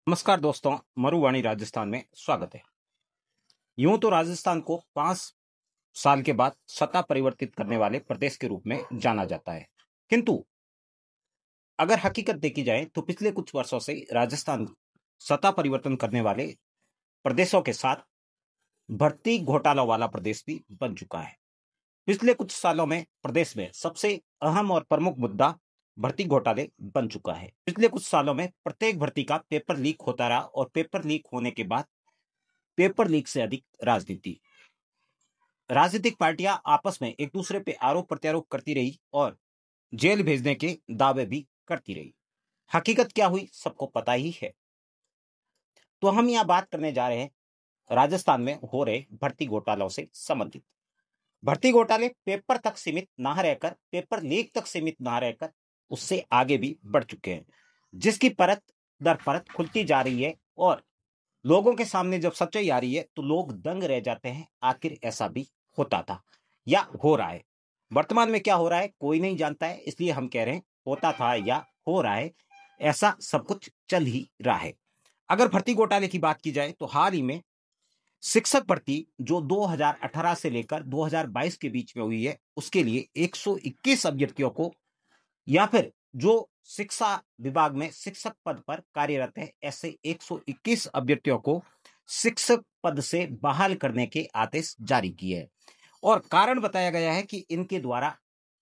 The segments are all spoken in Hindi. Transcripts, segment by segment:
नमस्कार दोस्तों, मरुवाणी राजस्थान में स्वागत है। यूं तो राजस्थान को 5 साल के बाद सत्ता परिवर्तित करने वाले प्रदेश के रूप में जाना जाता है, किंतु अगर हकीकत देखी जाए तो पिछले कुछ वर्षों से राजस्थान सत्ता परिवर्तन करने वाले प्रदेशों के साथ भर्ती घोटाला वाला प्रदेश भी बन चुका है। पिछले कुछ सालों में प्रदेश में सबसे अहम और प्रमुख मुद्दा भर्ती घोटाले बन चुका है। पिछले कुछ सालों में प्रत्येक भर्ती का पेपर लीक होता रहा और पेपर लीक होने के बाद पेपर लीक से अधिक राजनीति। राजनीतिक पार्टियां आपस में एक दूसरे पे आरोप प्रत्यारोप करती रही और जेल भेजने के दावे भी करती रही। हकीकत क्या हुई सबको पता ही है। तो हम यहां बात करने जा रहे हैं राजस्थान में हो रहे भर्ती घोटालों से संबंधित। भर्ती घोटाले पेपर तक सीमित ना रहकर, पेपर लीक तक सीमित ना रहकर उससे आगे भी बढ़ चुके हैं, जिसकी परत दर परत खुलती जा रही है और लोगों के सामने जब सच्चाई आ रही है तो लोग दंग रह जाते हैं। आखिर ऐसा भी होता था या हो रहा है? वर्तमान में क्या हो रहा है कोई नहीं जानता है, इसलिए हम कह रहे हैं होता था या हो रहा है, ऐसा सब कुछ चल ही रहा है। अगर भर्ती घोटाले की बात की जाए तो हाल ही में शिक्षक भर्ती जो 2018 से लेकर 2022 के बीच में हुई है, उसके लिए 121 अभ्यर्थियों को या फिर जो शिक्षा विभाग में शिक्षक पद पर कार्यरत है, ऐसे 121 अभ्यर्थियों को शिक्षक पद से बहाल करने के आदेश जारी किए हैं। और कारण बताया गया है कि इनके द्वारा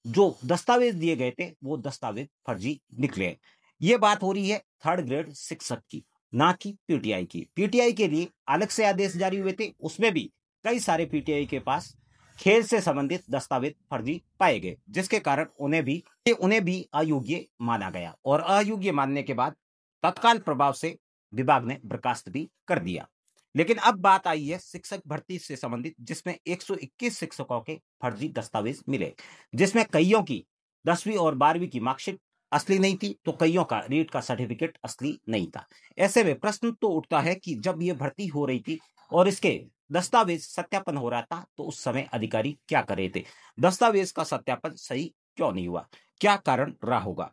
जो दस्तावेज दिए गए थे वो दस्तावेज फर्जी निकले। ये बात हो रही है थर्ड ग्रेड शिक्षक की, ना कि पीटीआई की। पीटीआई के लिए अलग से आदेश जारी हुए थे, उसमें भी कई सारे पीटीआई के पास खेल से संबंधित दस्तावेज फर्जी पाए गए, जिसके कारण उन्हें भी अयोग्य माना गया और अयोग्य मानने के बाद तत्काल प्रभाव से विभाग ने बर्खास्त भी कर दिया। लेकिन अब बात आई है शिक्षक भर्ती से संबंधित, जिसमें 121 शिक्षकों के फर्जी दस्तावेज मिले, जिसमें कईयों की 10वीं और 12वीं की मार्कशीट असली नहीं थी तो कईयों का रीट का सर्टिफिकेट असली नहीं था। ऐसे में प्रश्न तो उठता है कि जब ये भर्ती हो रही थी और इसके दस्तावेज सत्यापन हो रहा था तो उस समय अधिकारी क्या कर रहे थे? दस्तावेज का सत्यापन सही क्यों नहीं हुआ? क्या कारण रहा होगा?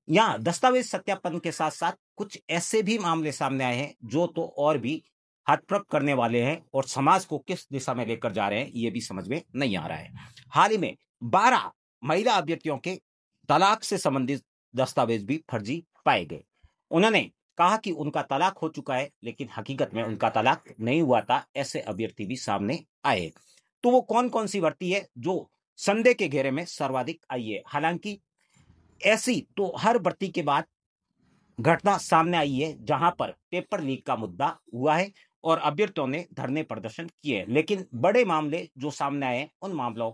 यहाँ दस्तावेज सत्यापन के साथ साथ कुछ ऐसे भी मामले सामने आए हैं जो तो और भी हतप्रभ करने वाले हैं और समाज को किस दिशा में लेकर जा रहे हैं ये भी समझ में नहीं आ रहा है। हाल ही में 12 महिला अभ्यर्थियों के तलाक से संबंधित दस्तावेज भी फर्जी पाए गए। उन्होंने कहा कि उनका तलाक हो चुका है, लेकिन हकीकत में उनका तलाक नहीं हुआ था। ऐसे अभ्यर्थी भी सामने आए। तो वो कौन कौन सी भर्ती है जो संदेह के घेरे में सर्वाधिक आई है? हालांकि ऐसी तो हर भर्ती के बाद घटना सामने आई है जहां पर पेपर लीक का मुद्दा हुआ है और अभ्यर्थियों ने धरने प्रदर्शन किए हैं। लेकिन बड़े मामले जो सामने आए उन मामलों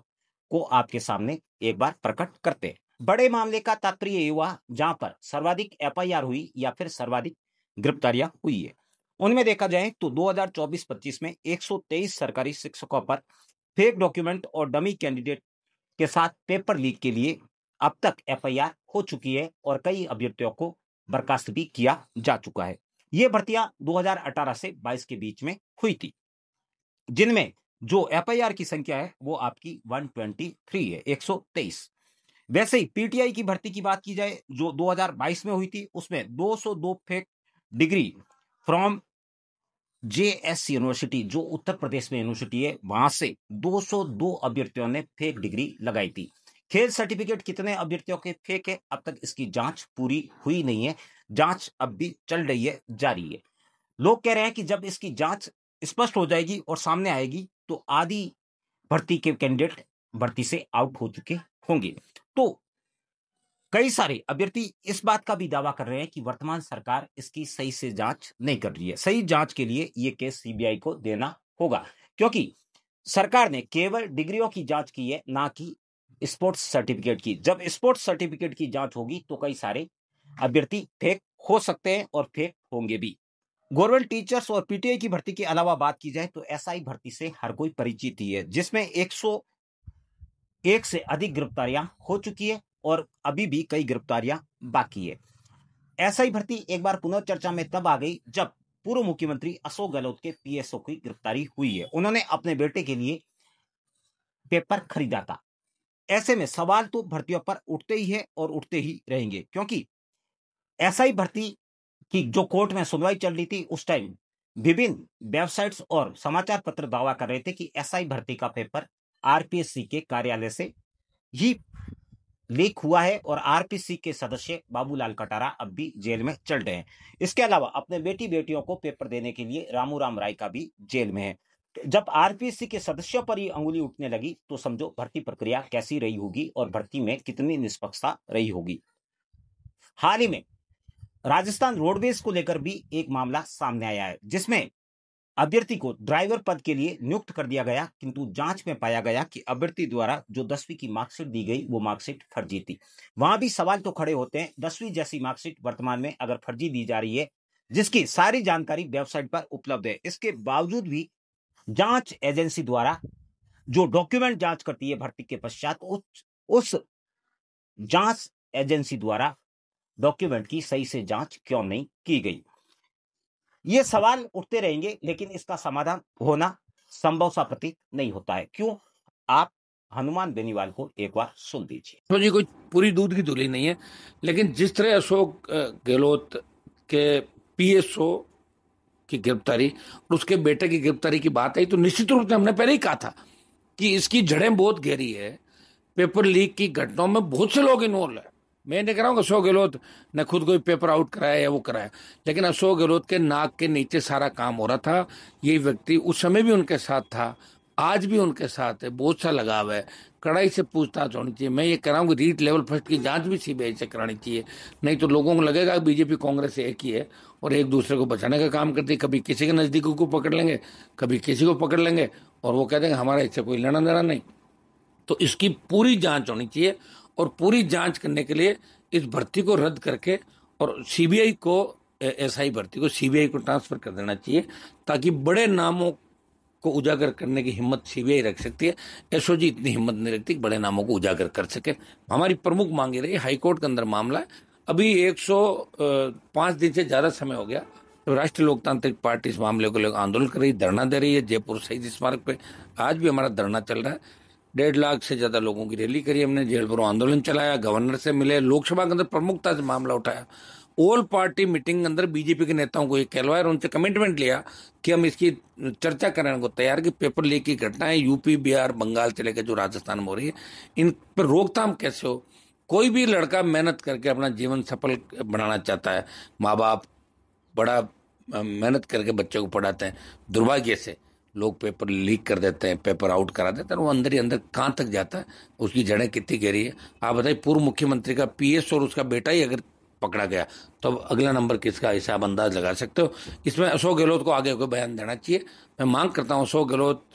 को आपके सामने एक बार प्रकट करते हैं। बड़े मामले का तात्पर्य ये हुआ जहां पर सर्वाधिक एफआईआर हुई या फिर सर्वाधिक गिरफ्तारियां हुई है। उनमें देखा जाए तो 2024-25 में 123 सरकारी शिक्षकों पर फेक डॉक्यूमेंट और डमी कैंडिडेट के साथ पेपर लीक के लिए अब तक एफआईआर हो चुकी है और कई अभ्यर्थियों को बर्खास्त भी किया जा चुका है। ये भर्तियां 2018 से 22 के बीच में हुई थी, जिनमें जो एफआईआर की संख्या है वो आपकी 123 है, 123। वैसे ही पीटीआई की भर्ती की बात की जाए जो 2022 में हुई थी, उसमें 202 fake degree from JS university जो उत्तर प्रदेश में यूनिवर्सिटी है, वहां से 202 अभ्यर्थियों ने फेक डिग्री लगाई थी। खेल सर्टिफिकेट कितने अभ्यर्थियों के फेक है अब तक इसकी जांच पूरी हुई नहीं है। जांच अब भी चल रही है, जारी है। लोग कह रहे हैं कि जब इसकी जांच स्पष्ट हो जाएगी और सामने आएगी तो आधी भर्ती के कैंडिडेट भर्ती से आउट हो चुके होंगे। तो कई सारे अभ्यर्थी इस बात का भी दावा कर रहे हैं कि वर्तमान सरकार इसकी सही से जांच नहीं कर रही है। सही जांच के लिए ये केस सीबीआई को देना होगा, क्योंकि सरकार ने केवल डिग्रियों की जांच की है, ना कि स्पोर्ट्स सर्टिफिकेट की। जब स्पोर्ट्स सर्टिफिकेट की जांच होगी तो कई सारे अभ्यर्थी फेक हो सकते हैं और फेक होंगे भी। गवर्नमेंट टीचर्स और पीटीआई की भर्ती के अलावा बात की जाए तो एसआई भर्ती से हर कोई परिचित ही है, जिसमें 101 से अधिक गिरफ्तारियां हो चुकी है और अभी भी कई गिरफ्तारियां बाकी है। एसआई भर्ती एक बार पुनः चर्चा में तब आ गई जब पूर्व मुख्यमंत्री अशोक गहलोत के पीएसओ की गिरफ्तारी हुई है। उन्होंने अपने बेटे के लिए पेपर खरीदा था। ऐसे में सवाल तो भर्तियों पर उठते ही है और उठते ही रहेंगे, क्योंकि एसआई भर्ती कि जो कोर्ट में सुनवाई चल रही थी उस टाइम विभिन्न वेबसाइट्स और समाचार पत्र दावा कर रहे थे कि एसआई भर्ती का पेपर आरपीएससी के कार्यालय से ही लीक हुआ है और आरपीसी के सदस्य बाबूलाल कटारा अब भी जेल में चल रहे हैं। इसके अलावा अपने बेटी बेटियों को पेपर देने के लिए रामू राम राय का भी जेल में है। जब आरपीसी के सदस्यों पर ही अंगुली उठने लगी तो समझो भर्ती प्रक्रिया कैसी रही होगी और भर्ती में कितनी निष्पक्षता रही होगी। हाल ही में राजस्थान रोडवेज को लेकर भी एक मामला सामने आया है, जिसमें अभ्यर्थी को ड्राइवर पद के लिए नियुक्त कर दिया गया, किंतु जांच में पाया गया कि अभ्यर्थी द्वारा जो 10वीं की मार्कशीट दी गई वो मार्कशीट फर्जी थी। वहां भी सवाल तो खड़े होते हैं, 10वीं जैसी मार्कशीट वर्तमान में अगर फर्जी दी जा रही है, जिसकी सारी जानकारी वेबसाइट पर उपलब्ध है, इसके बावजूद भी जांच एजेंसी द्वारा जो डॉक्यूमेंट जांच करती है भर्ती के पश्चात, उस जांच एजेंसी द्वारा डॉक्यूमेंट की सही से जांच क्यों नहीं की गई। ये सवाल उठते रहेंगे, लेकिन इसका समाधान होना संभव सा प्रतीत नहीं होता है। क्यों? आप हनुमान बेनीवाल को एक बार सुन लीजिए। तो जी कोई पूरी दूध की धुली नहीं है, लेकिन जिस तरह अशोक गहलोत के पीएसओ की गिरफ्तारी और उसके बेटे की गिरफ्तारी की बात आई तो निश्चित रूप से हमने पहले ही कहा था कि इसकी जड़ें बहुत गहरी है। पेपर लीक की घटनाओं में बहुत से लोग इन्वॉल्व है। मैं नहीं कह रहा हूँ अशोक गहलोत ने खुद कोई पेपर आउट कराया या वो कराया, लेकिन अशोक गहलोत के नाक के नीचे सारा काम हो रहा था। ये व्यक्ति उस समय भी उनके साथ था, आज भी उनके साथ है, बहुत सा लगाव है। कड़ाई से पूछताछ होनी चाहिए। मैं ये कह रहा हूँ कि रीट लेवल फर्स्ट की जांच भी सीबीआई से करानी चाहिए, नहीं तो लोगों को लगेगा बीजेपी कांग्रेस एक ही है और एक दूसरे को बचाने का काम करती है। कभी किसी के नजदीकों को पकड़ लेंगे, कभी किसी को पकड़ लेंगे और वो कह देंगे हमारा इससे कोई लेना देना नहीं। तो इसकी पूरी जांच होनी चाहिए और पूरी जांच करने के लिए इस भर्ती को रद्द करके और सीबीआई को, एसआई भर्ती को सीबीआई को ट्रांसफर कर देना चाहिए, ताकि बड़े नामों को उजागर करने की हिम्मत सीबीआई रख सकती है। एसओजी इतनी हिम्मत नहीं रखती कि बड़े नामों को उजागर कर सके। हमारी प्रमुख मांग रही, हाईकोर्ट के अंदर मामला है, अभी 105 दिन से ज्यादा समय हो गया तो राष्ट्रीय लोकतांत्रिक पार्टी इस मामले को लेकर आंदोलन कर रही, धरना दे रही है जयपुर शहीद स्मारक पे। आज भी हमारा धरना चल रहा है। 1.5 लाख से ज्यादा लोगों की रैली करी हमने, जेल भरो आंदोलन चलाया, गवर्नर से मिले, लोकसभा के अंदर प्रमुखता से मामला उठाया। ऑल पार्टी मीटिंग के अंदर बीजेपी के नेताओं को ये कहलवाया और उनसे कमिटमेंट लिया कि हम इसकी चर्चा करने को तैयार, कि पेपर लीक की घटनाएं यूपी, बिहार, बंगाल से लेकर जो राजस्थान में हो रही है, इन पर रोकथाम कैसे हो। कोई भी लड़का मेहनत करके अपना जीवन सफल बनाना चाहता है, माँ बाप बड़ा मेहनत करके बच्चे को पढ़ाते हैं, दुर्भाग्य से लोग पेपर लीक कर देते हैं, पेपर आउट करा देते हैं, वो अंदर ही अंदर कहाँ तक जाता है, उसकी जड़ें कितनी गहरी है। आप बताइए, पूर्व मुख्यमंत्री का पीएस और उसका बेटा ही अगर पकड़ा गया तो अब अगला नंबर किसका, हिसाब अंदाज लगा सकते हो। इसमें अशोक गहलोत को आगे कोई बयान देना चाहिए। मैं मांग करता हूँ, अशोक गहलोत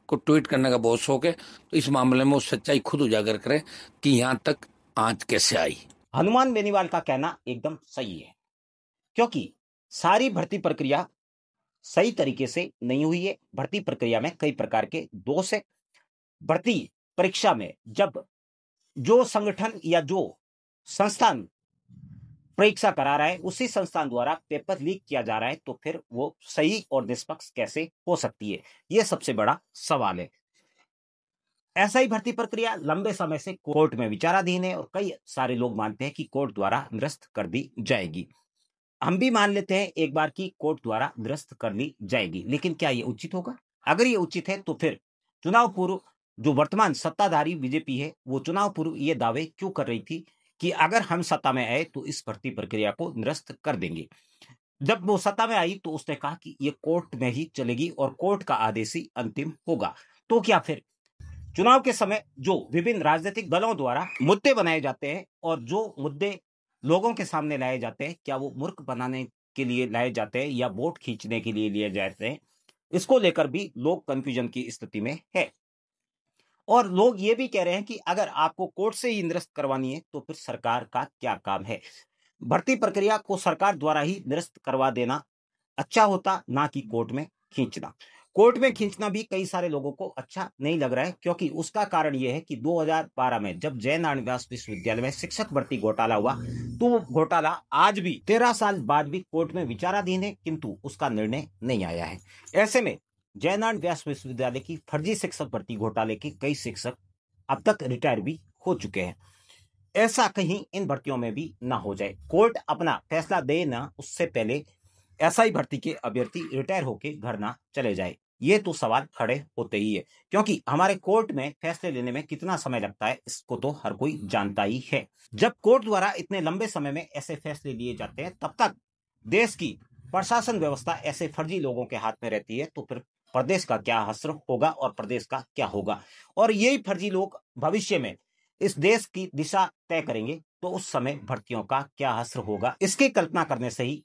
को ट्वीट करने का बहुत शौक है, तो इस मामले में वो सच्चाई खुद उजागर करें कि यहाँ तक आंच कैसे आई। हनुमान बेनीवाल का कहना एकदम सही है, क्योंकि सारी भर्ती प्रक्रिया सही तरीके से नहीं हुई है। भर्ती प्रक्रिया में कई प्रकार के दोष है। भर्ती परीक्षा में जब जो संगठन या जो संस्थान परीक्षा करा रहा है उसी संस्थान द्वारा पेपर लीक किया जा रहा है, तो फिर वो सही और निष्पक्ष कैसे हो सकती है, यह सबसे बड़ा सवाल है। ऐसा ही भर्ती प्रक्रिया लंबे समय से कोर्ट में विचाराधीन है और कई सारे लोग मानते हैं कि कोर्ट द्वारा निरस्त कर दी जाएगी। हम भी मान लेते हैं एक बार की कोर्ट द्वारा निरस्त कर ली जाएगी, लेकिन क्या ये उचित होगा? अगर ये उचित है तो फिर चुनाव पूर्व जो वर्तमान सत्ताधारी बीजेपी है वो चुनाव पूर्व ये दावे क्यों कर रही थी कि अगर हम सत्ता में आए तो इस भर्ती प्रक्रिया को निरस्त कर देंगे? जब वो सत्ता में आई तो उसने कहा कि ये कोर्ट में ही चलेगी और कोर्ट का आदेश ही अंतिम होगा। तो क्या फिर चुनाव के समय जो विभिन्न राजनीतिक दलों द्वारा मुद्दे बनाए जाते हैं और जो मुद्दे लोगों के सामने लाए जाते हैं, क्या वो मूर्ख बनाने के लिए लाए जाते हैं या वोट खींचने के लिए लिए जाते हैं? इसको लेकर भी लोग कंफ्यूजन की स्थिति में है। और लोग ये भी कह रहे हैं कि अगर आपको कोर्ट से ही निरस्त करवानी है तो फिर सरकार का क्या काम है? भर्ती प्रक्रिया को सरकार द्वारा ही निरस्त करवा देना अच्छा होता, ना कि कोर्ट में खींचना। कोर्ट में खींचना भी कई सारे लोगों को अच्छा नहीं लग रहा है, क्योंकि उसका कारण यह है कि 2012 में जब जय नारायण व्यास विश्वविद्यालय में शिक्षक भर्ती घोटाला हुआ तो वो घोटाला आज भी 13 साल बाद भी कोर्ट में विचाराधीन है, किंतु उसका निर्णय नहीं आया है। ऐसे में जय नारायण व्यास विश्वविद्यालय की फर्जी शिक्षक भर्ती घोटाले के कई शिक्षक अब तक रिटायर भी हो चुके हैं। ऐसा कहीं इन भर्तियों में भी ना हो जाए। कोर्ट अपना फैसला दे ना उससे पहले एसआई भर्ती के अभ्यर्थी रिटायर होके घर ना चले जाए, ये तो सवाल खड़े होते ही है। क्योंकि हमारे कोर्ट में फैसले लेने में कितना समय लगता है इसको तो हर कोई जानता ही है। जब कोर्ट द्वारा इतने लंबे समय में ऐसे फैसले लिए जाते हैं, तब तक देश की प्रशासन व्यवस्था ऐसे फर्जी लोगों के हाथ में रहती है, तो फिर प्रदेश का क्या हश्र होगा और प्रदेश का क्या होगा। और यही फर्जी लोग भविष्य में इस देश की दिशा तय करेंगे, तो उस समय भर्तियों का क्या हश्र होगा, इसकी कल्पना करने से ही